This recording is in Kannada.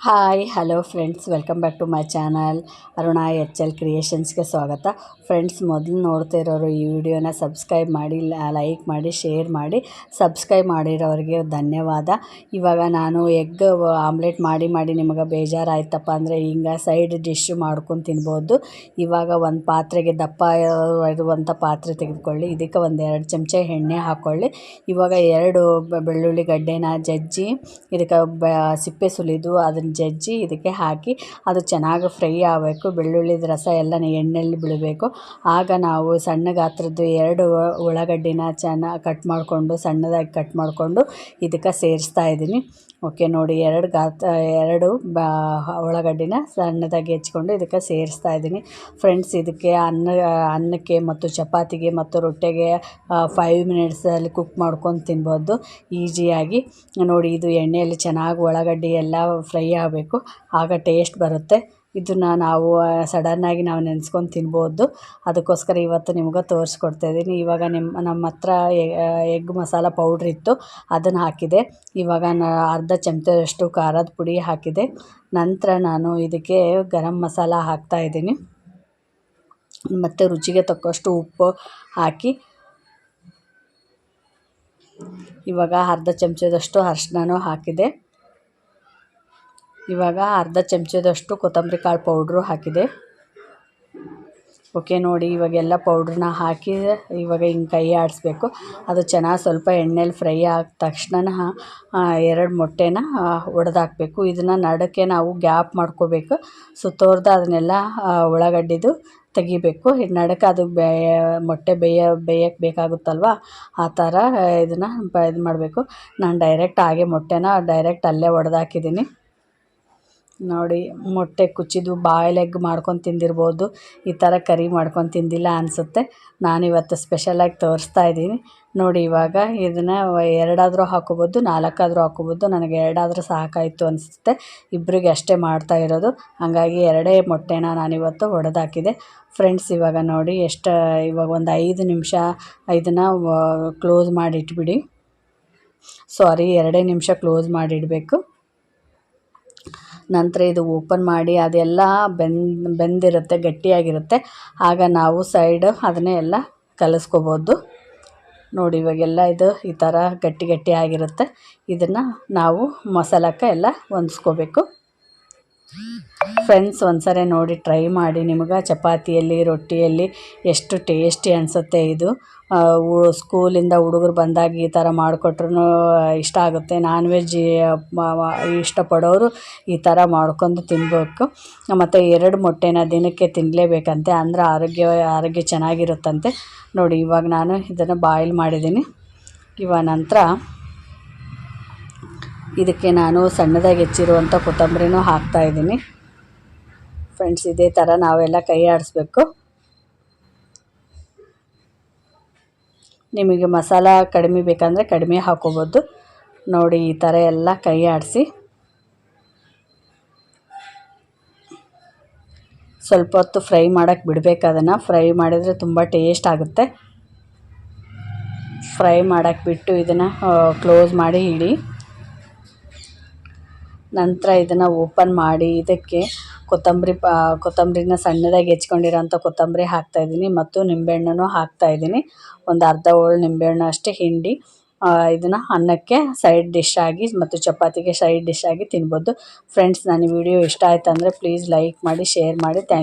Hi hello friends, welcome back to my channel Aruna HL ಕ್ರಿಯೇಷನ್ಸ್ಗೆ ಸ್ವಾಗತ. ಫ್ರೆಂಡ್ಸ್, ಮೊದಲು ನೋಡ್ತಾ ಇರೋರು ಈ ವಿಡಿಯೋನ ಸಬ್ಸ್ಕ್ರೈಬ್ ಮಾಡಿ, ಲೈಕ್ ಮಾಡಿ, ಶೇರ್ ಮಾಡಿ. ಸಬ್ಸ್ಕ್ರೈಬ್ ಮಾಡಿರೋರಿಗೆ ಧನ್ಯವಾದ. ಇವಾಗ ನಾನು ಎಗ್ ಆಮ್ಲೆಟ್ ಮಾಡಿ ನಿಮಗೆ ಬೇಜಾರಾಯ್ತಪ್ಪ ಅಂದರೆ ಹಿಂಗೆ ಸೈಡ್ ಡಿಶ್ ಮಾಡ್ಕೊಂಡು ತಿನ್ಬೋದು. ಇವಾಗ ಒಂದು ಪಾತ್ರೆಗೆ ದಪ್ಪ ಇರುವಂಥ ಪಾತ್ರೆ ತೆಗೆದುಕೊಳ್ಳಿ. ಇದಕ್ಕೆ ಒಂದು 2 ಚಮಚ ಎಣ್ಣೆ ಹಾಕ್ಕೊಳ್ಳಿ. ಇವಾಗ 2 ಬೆಳ್ಳುಳ್ಳಿ ಗಡ್ಡೆನ ಜಜ್ಜಿ ಇದಕ್ಕೆ ಸಿಪ್ಪೆ ಸುಲಿದು ಅದನ್ನು ಜಜ್ಜಿ ಇದಕ್ಕೆ ಹಾಕಿ ಅದು ಚೆನ್ನಾಗಿ ಫ್ರೈ ಆಗಬೇಕು. ಬೆಳ್ಳುಳ್ಳಿದ ರಸ ಎಲ್ಲ ಎಣ್ಣೆಯಲ್ಲಿ ಬಿಡಬೇಕು. ಆಗ ನಾವು ಸಣ್ಣ ಗಾತ್ರದ್ದು 2 ಉಳ್ಳಾಗಡ್ಡಿನ ಚೆನ್ನಾಗಿ ಸಣ್ಣದಾಗಿ ಕಟ್ ಮಾಡಿಕೊಂಡು ಇದಕ್ಕೆ ಸೇರಿಸ್ತಾ ಇದ್ದೀನಿ. ಓಕೆ ನೋಡಿ, 2 ಉಳ್ಳಾಗಡ್ಡಿನ ಸಣ್ಣದಾಗಿ ಹೆಚ್ಕೊಂಡು ಇದಕ್ಕೆ ಸೇರಿಸ್ತಾ ಇದ್ದೀನಿ. ಫ್ರೆಂಡ್ಸ್, ಇದಕ್ಕೆ ಅನ್ನಕ್ಕೆ ಮತ್ತು ಚಪಾತಿಗೆ ಮತ್ತು ರೊಟ್ಟಿಗೆ 5 ಮಿನಿಟ್ಸಲ್ಲಿ ಕುಕ್ ಮಾಡ್ಕೊಂಡು ತಿನ್ಬೋದು ಈಸಿಯಾಗಿ. ನೋಡಿ, ಇದು ಎಣ್ಣೆಯಲ್ಲಿ ಚೆನ್ನಾಗಿ ಉಳ್ಳಾಗಡ್ಡಿ ಎಲ್ಲ ಫ್ರೈ ಆಗಬೇಕು, ಆಗ ಟೇಸ್ಟ್ ಬರುತ್ತೆ. ಇದನ್ನು ನಾವು ಸಡನ್ನಾಗಿ ನೆನೆಸ್ಕೊಂಡು ತಿನ್ಬೋದು. ಅದಕ್ಕೋಸ್ಕರ ಇವತ್ತು ನಿಮ್ಗೆ ತೋರಿಸ್ಕೊಡ್ತಾಯಿದ್ದೀನಿ. ಇವಾಗ ನಮ್ಮ ಹತ್ರ ಎಗ್ ಮಸಾಲ ಪೌಡ್ರ್ ಇತ್ತು, ಅದನ್ನು ಹಾಕಿದೆ. ಇವಾಗ ಅರ್ಧ ಚಮಚದಷ್ಟು ಖಾರದ ಪುಡಿ ಹಾಕಿದೆ. ನಂತರ ನಾನು ಇದಕ್ಕೆ ಗರಂ ಮಸಾಲ ಹಾಕ್ತಾಯಿದ್ದೀನಿ ಮತ್ತು ರುಚಿಗೆ ತಕ್ಕಷ್ಟು ಉಪ್ಪು ಹಾಕಿ ಇವಾಗ ಅರ್ಧ ಚಮಚದಷ್ಟು ಅರಿಶಿನ ಹಾಕಿದೆ. ಇವಾಗ ಅರ್ಧ ಚಮಚದಷ್ಟು ಕೊತ್ತಂಬರಿ ಕಾಳು ಪೌಡ್ರು ಹಾಕಿದೆ. ಓಕೆ ನೋಡಿ, ಇವಾಗೆಲ್ಲ ಪೌಡ್ರನ್ನ ಹಾಕಿ ಇವಾಗ ಹಿಂಗೆ ಕೈ ಆಡಿಸ್ಬೇಕು. ಅದು ಚೆನ್ನಾಗಿ ಸ್ವಲ್ಪ ಎಣ್ಣೆಲಿ ಫ್ರೈ ಆದ ತಕ್ಷಣ 2 ಮೊಟ್ಟೆನ ಒಡೆದಾಕಬೇಕು. ಇದನ್ನು ನಡಕ್ಕೆ ನಾವು ಗ್ಯಾಪ್ ಮಾಡ್ಕೋಬೇಕು. ಸುತ್ತೋರ್ದು ಅದನ್ನೆಲ್ಲ ಉಳ್ಳಾಗಡ್ಡಿದು ತೆಗಿಬೇಕು. ನಡಕ್ಕೆ ಅದು ಮೊಟ್ಟೆ ಬೇಯಕ್ಕೆ ಬೇಕಾಗುತ್ತಲ್ವ, ಆ ಥರ ಇದನ್ನು ಇದು ಮಾಡಬೇಕು. ನಾನು ಡೈರೆಕ್ಟ್ ಮೊಟ್ಟೆನ ಅಲ್ಲೇ ಒಡೆದಾಕಿದ್ದೀನಿ. ನೋಡಿ, ಮೊಟ್ಟೆ ಕುಚ್ಚಿದ್ದು ಬಾಯ್ಲ್ ಎಗ್ ಮಾಡ್ಕೊಂಡು ತಿಂದಿರ್ಬೋದು, ಈ ಥರ ಕರಿ ಮಾಡ್ಕೊಂಡು ತಿಂದಿಲ್ಲ ಅನಿಸುತ್ತೆ. ನಾನಿವತ್ತು ಸ್ಪೆಷಲಾಗಿ ತೋರಿಸ್ತಾ ಇದ್ದೀನಿ. ನೋಡಿ, ಇವಾಗ ಇದನ್ನು 2 ಹಾಕೋಬೋದು, 4 ಹಾಕೋಬೋದು. ನನಗೆ 2 ಸಾಕಾಯಿತು ಅನಿಸುತ್ತೆ. ಇಬ್ಬರಿಗೆ ಅಷ್ಟೇ ಮಾಡ್ತಾ ಇರೋದು, ಹಾಗಾಗಿ 2 ಮೊಟ್ಟೆನ ನಾನಿವತ್ತು ಒಡೆದಾಕಿದೆ. ಫ್ರೆಂಡ್ಸ್, ಇವಾಗ ನೋಡಿ ಇವಾಗ ಒಂದು 5 ನಿಮಿಷ ಇದನ್ನು ಕ್ಲೋಸ್ ಮಾಡಿಟ್ಬಿಡಿ. 2 ನಿಮಿಷ ಕ್ಲೋಸ್ ಮಾಡಿಡಬೇಕು. ನಂತರ ಇದು ಓಪನ್ ಮಾಡಿ ಅದೆಲ್ಲ ಬೆಂದಿರುತ್ತೆ, ಗಟ್ಟಿಯಾಗಿರುತ್ತೆ. ಆಗ ನಾವು ಸೈಡ್ ಅದನ್ನೇ ಎಲ್ಲ ಕಲಿಸ್ಕೋಬೋದು. ನೋಡಿ, ಇವಾಗೆಲ್ಲ ಇದು ಈ ಥರ ಗಟ್ಟಿಯಾಗಿರುತ್ತೆ. ಇದನ್ನು ನಾವು ಮಸಾಲಕ್ಕೆ ಎಲ್ಲ ಹೊಂದಿಸ್ಕೋಬೇಕು. ಫ್ರೆಂಡ್ಸ್, ಒಂದ್ಸರಿ ನೋಡಿ ಟ್ರೈ ಮಾಡಿ. ನಿಮಗೆ ಚಪಾತಿಯಲ್ಲಿ ರೊಟ್ಟಿಯಲ್ಲಿ ಎಷ್ಟು ಟೇಸ್ಟಿ ಅನಿಸುತ್ತೆ ಇದು. ಸ್ಕೂಲಿಂದ ಹುಡುಗರು ಬಂದಾಗ ಈ ಥರ ಮಾಡಿಕೊಟ್ರೂ ಇಷ್ಟ ಆಗುತ್ತೆ. ನಾನ್ ವೆಜ್ ಇಷ್ಟಪಡೋರು ಈ ಥರ ಮಾಡ್ಕೊಂಡು ತಿನ್ನಬೇಕು. ಮತ್ತು 2 ಮೊಟ್ಟೆನ ದಿನಕ್ಕೆ ತಿನ್ನಲೇಬೇಕಂತೆ, ಅಂದರೆ ಆರೋಗ್ಯ ಚೆನ್ನಾಗಿರುತ್ತಂತೆ. ನೋಡಿ, ಇವಾಗ ನಾನು ಇದನ್ನು ಬಾಯ್ಲ್ ಮಾಡಿದ್ದೀನಿ. ಇವಾಗ ನಂತರ ಇದಕ್ಕೆ ನಾನು ಸಣ್ಣದಾಗಿ ಹೆಚ್ಚಿರುವಂಥ ಕೊತ್ತಂಬರಿನೂ ಹಾಕ್ತಾಯಿದ್ದೀನಿ. ಫ್ರೆಂಡ್ಸ್, ಇದೇ ಥರ ನಾವೆಲ್ಲ ಕೈ ಆಡಿಸ್ಬೇಕು. ನಿಮಗೆ ಮಸಾಲ ಕಡಿಮೆ ಬೇಕಂದರೆ ಕಡಿಮೆ ಹಾಕೋಬೋದು. ನೋಡಿ, ಈ ಥರ ಎಲ್ಲ ಕೈ ಆಡಿಸಿ ಸ್ವಲ್ಪ ಹೊತ್ತು ಫ್ರೈ ಮಾಡೋಕ್ಕೆ ಬಿಡಬೇಕು. ಅದನ್ನು ಫ್ರೈ ಮಾಡಿದರೆ ತುಂಬ ಟೇಸ್ಟ್ ಆಗುತ್ತೆ. ಫ್ರೈ ಮಾಡೋಕ್ಕೆ ಬಿಟ್ಟು ಇದನ್ನು ಕ್ಲೋಸ್ ಮಾಡಿ ಇಡಿ. ನಂತರ ಇದನ್ನು ಓಪನ್ ಮಾಡಿ ಇದಕ್ಕೆ ಕೊತ್ತಂಬರಿನ ಸಣ್ಣದಾಗಿ ಹೆಚ್ಕೊಂಡಿರೋಂಥ ಕೊತ್ತಂಬರಿ ಹಾಕ್ತಾಯಿದ್ದೀನಿ ಮತ್ತು ನಿಂಬೆಹಣ್ಣು ಹಾಕ್ತಾಯಿದ್ದೀನಿ. ಒಂದು ಅರ್ಧ ಹೋಳು ನಿಂಬೆಹಣ್ಣು ಅಷ್ಟೇ ಹಿಂಡಿ ಇದನ್ನು ಅನ್ನಕ್ಕೆ ಸೈಡ್ ಡಿಶ್ ಆಗಿ ಮತ್ತು ಚಪಾತಿಗೆ ಸೈಡ್ ಡಿಶ್ ಆಗಿ ತಿನ್ಬೋದು. ಫ್ರೆಂಡ್ಸ್, ನನ್ನ ವಿಡಿಯೋ ಇಷ್ಟ ಆಯ್ತು ಅಂದರೆ ಪ್ಲೀಸ್ ಲೈಕ್ ಮಾಡಿ, ಶೇರ್ ಮಾಡಿ.